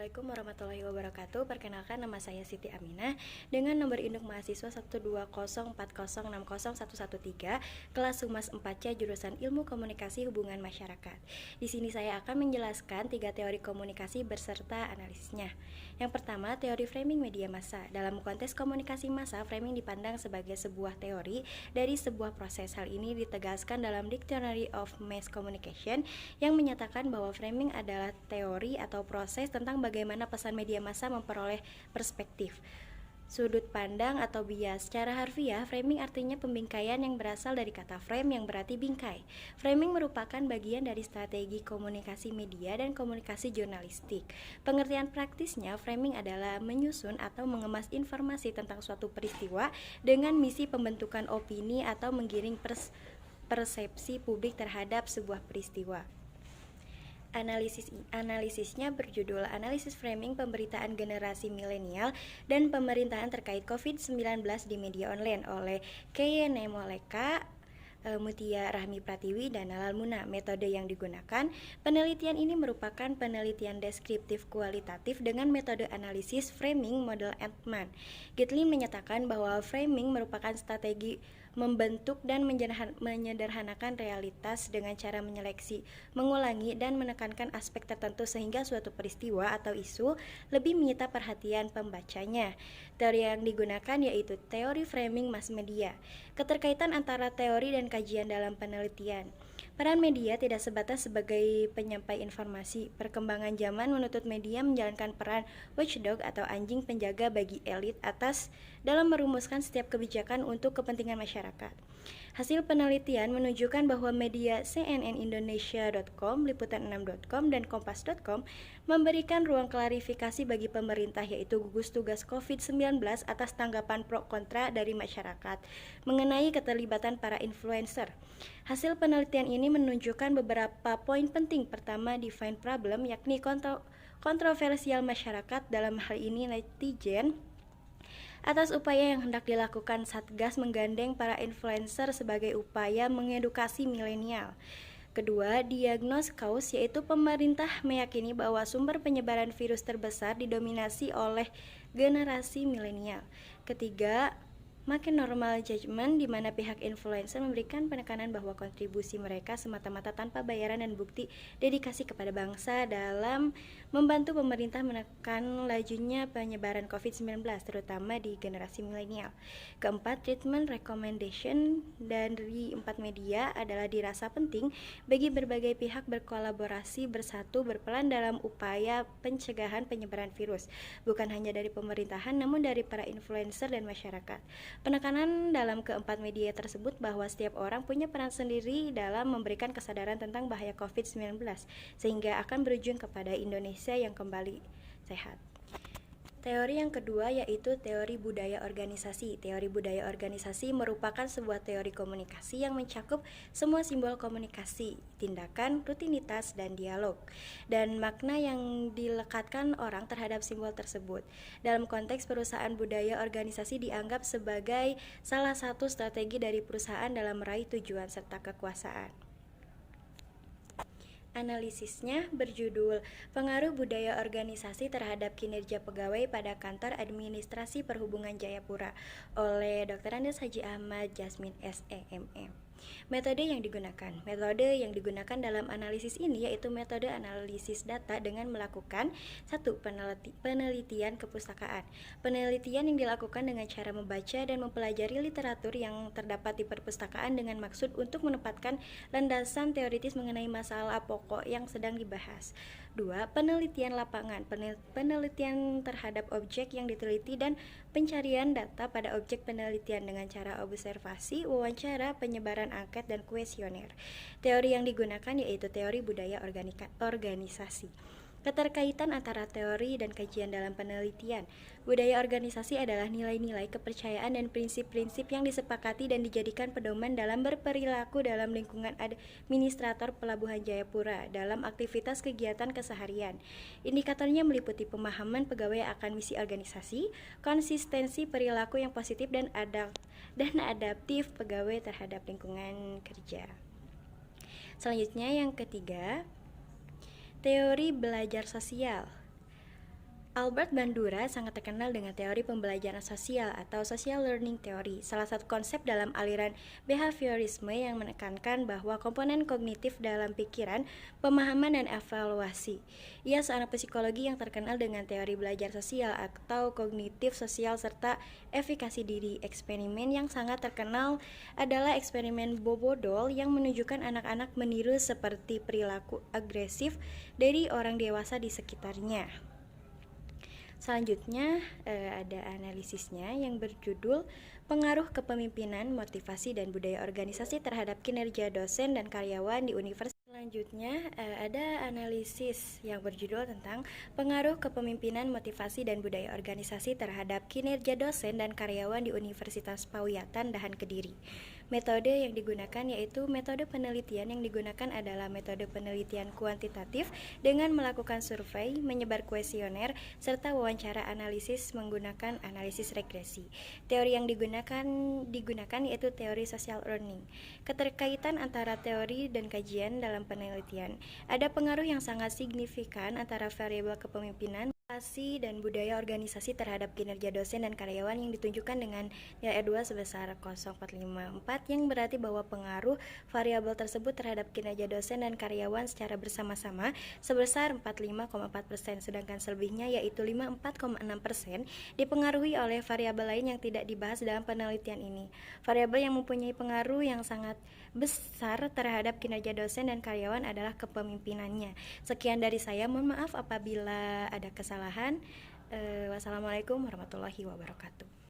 Assalamualaikum warahmatullahi wabarakatuh. Perkenalkan, nama saya Siti Aminah dengan nomor induk mahasiswa 12040606113, kelas Humas 4C jurusan Ilmu Komunikasi Hubungan Masyarakat. Di sini saya akan menjelaskan 3 teori komunikasi beserta analisisnya. Yang pertama, teori framing media massa. Dalam konteks komunikasi massa, framing dipandang sebagai sebuah teori dari sebuah proses. Hal ini ditegaskan dalam Dictionary of Mass Communication yang menyatakan bahwa framing adalah teori atau proses tentang bagaimana pesan media massa memperoleh perspektif, sudut pandang atau bias. Secara harfiah, framing artinya pembingkaian yang berasal dari kata frame yang berarti bingkai. Framing merupakan bagian dari strategi komunikasi media dan komunikasi jurnalistik. Pengertian praktisnya, framing adalah menyusun atau mengemas informasi tentang suatu peristiwa dengan misi pembentukan opini atau menggiring persepsi publik terhadap sebuah peristiwa. Analisisnya berjudul Analisis Framing Pemberitaan Generasi Milenial dan Pemerintahan Terkait COVID-19 di Media Online oleh Keyene Moleka, Mutia Rahmi Pratiwi, dan Nalal Muna. Metode yang digunakan, penelitian ini merupakan penelitian deskriptif kualitatif dengan metode analisis framing model Entman. Gitlin menyatakan bahwa framing merupakan strategi membentuk dan menyederhanakan realitas dengan cara menyeleksi, mengulangi, dan menekankan aspek tertentu sehingga suatu peristiwa atau isu lebih menyita perhatian pembacanya. Teori yang digunakan yaitu teori framing mass media. Keterkaitan antara teori dan kajian dalam penelitian. Peran media tidak sebatas sebagai penyampai informasi. Perkembangan zaman menuntut media menjalankan peran watchdog atau anjing penjaga bagi elit atas dalam merumuskan setiap kebijakan untuk kepentingan masyarakat. Hasil penelitian menunjukkan bahwa media cnnindonesia.com, liputan6.com, dan kompas.com memberikan ruang klarifikasi bagi pemerintah, yaitu gugus tugas COVID-19 atas tanggapan pro kontra dari masyarakat mengenai keterlibatan para influencer. Hasil penelitian ini menunjukkan beberapa poin penting. Pertama, define problem, yakni kontroversial masyarakat, dalam hal ini netizen, atas upaya yang hendak dilakukan Satgas menggandeng para influencer sebagai upaya mengedukasi milenial. Kedua, diagnos cause, yaitu pemerintah meyakini bahwa sumber penyebaran virus terbesar didominasi oleh generasi milenial. Ketiga, makin normal judgment, di mana pihak influencer memberikan penekanan bahwa kontribusi mereka semata-mata tanpa bayaran dan bukti dedikasi kepada bangsa dalam membantu pemerintah menekan lajunya penyebaran COVID-19, terutama di generasi milenial. Keempat, treatment recommendation dari 4 media adalah dirasa penting bagi berbagai pihak berkolaborasi bersatu berperan dalam upaya pencegahan penyebaran virus, bukan hanya dari pemerintahan namun dari para influencer dan masyarakat. Penekanan dalam keempat media tersebut bahwa setiap orang punya peran sendiri dalam memberikan kesadaran tentang bahaya COVID-19 sehingga akan berujung kepada Indonesia yang kembali sehat. Teori yang kedua yaitu teori budaya organisasi. Teori budaya organisasi merupakan sebuah teori komunikasi yang mencakup semua simbol komunikasi, tindakan, rutinitas, dan dialog, dan makna yang dilekatkan orang terhadap simbol tersebut. Dalam konteks perusahaan, budaya organisasi dianggap sebagai salah satu strategi dari perusahaan dalam meraih tujuan serta kekuasaan. Analisisnya berjudul Pengaruh Budaya Organisasi Terhadap Kinerja Pegawai pada Kantor Administrasi Perhubungan Jayapura oleh Dr. Andes Haji Ahmad Jasmin SEMM. Metode yang digunakan dalam analisis ini yaitu metode analisis data dengan melakukan 1. Penelitian kepustakaan. Penelitian yang dilakukan dengan cara membaca dan mempelajari literatur yang terdapat di perpustakaan dengan maksud untuk menempatkan landasan teoritis mengenai masalah pokok yang sedang dibahas. 2. Penelitian lapangan. Penelitian terhadap objek yang diteliti dan pencarian data pada objek penelitian dengan cara observasi, wawancara, penyebaran angket, dan kuesioner. Teori yang digunakan yaitu teori budaya organisasi. Keterkaitan antara teori dan kajian dalam penelitian. Budaya organisasi adalah nilai-nilai, kepercayaan, dan prinsip-prinsip yang disepakati dan dijadikan pedoman dalam berperilaku dalam lingkungan administrator Pelabuhan Jayapura dalam aktivitas kegiatan keseharian. Indikatornya meliputi pemahaman pegawai akan misi organisasi, konsistensi perilaku yang positif dan adaptif pegawai terhadap lingkungan kerja. Selanjutnya yang ketiga, teori belajar sosial. Albert Bandura sangat terkenal dengan teori pembelajaran sosial atau social learning theory, salah satu konsep dalam aliran behaviorisme yang menekankan bahwa komponen kognitif dalam pikiran, pemahaman, dan evaluasi. Ia seorang psikologi yang terkenal dengan teori belajar sosial atau kognitif sosial serta efikasi diri. Eksperimen yang sangat terkenal adalah eksperimen Bobodol yang menunjukkan anak-anak meniru seperti perilaku agresif dari orang dewasa di sekitarnya. Selanjutnya ada analisisnya yang berjudul Pengaruh Kepemimpinan, Motivasi, dan Budaya Organisasi terhadap Kinerja Dosen dan Karyawan di Universitas. Selanjutnya ada analisis yang berjudul tentang Pengaruh Kepemimpinan, Motivasi, dan Budaya Organisasi terhadap Kinerja Dosen dan Karyawan di Universitas Pauyatan Dahan Kediri. Metode yang digunakan yaitu metode penelitian yang digunakan adalah metode penelitian kuantitatif dengan melakukan survei, menyebar kuesioner, serta wawancara analisis menggunakan analisis regresi. Teori yang digunakan yaitu teori social learning. Keterkaitan antara teori dan kajian dalam penelitian. Ada pengaruh yang sangat signifikan antara variabel kepemimpinan, dan budaya organisasi terhadap kinerja dosen dan karyawan yang ditunjukkan dengan nilai R2 sebesar 0,454 yang berarti bahwa pengaruh variabel tersebut terhadap kinerja dosen dan karyawan secara bersama-sama sebesar 45,4%, sedangkan selebihnya yaitu 54,6% dipengaruhi oleh variabel lain yang tidak dibahas dalam penelitian ini. Variabel yang mempunyai pengaruh yang sangat besar terhadap kinerja dosen dan karyawan adalah kepemimpinannya. Sekian dari saya, mohon maaf apabila ada kesalahan. Wassalamualaikum warahmatullahi wabarakatuh.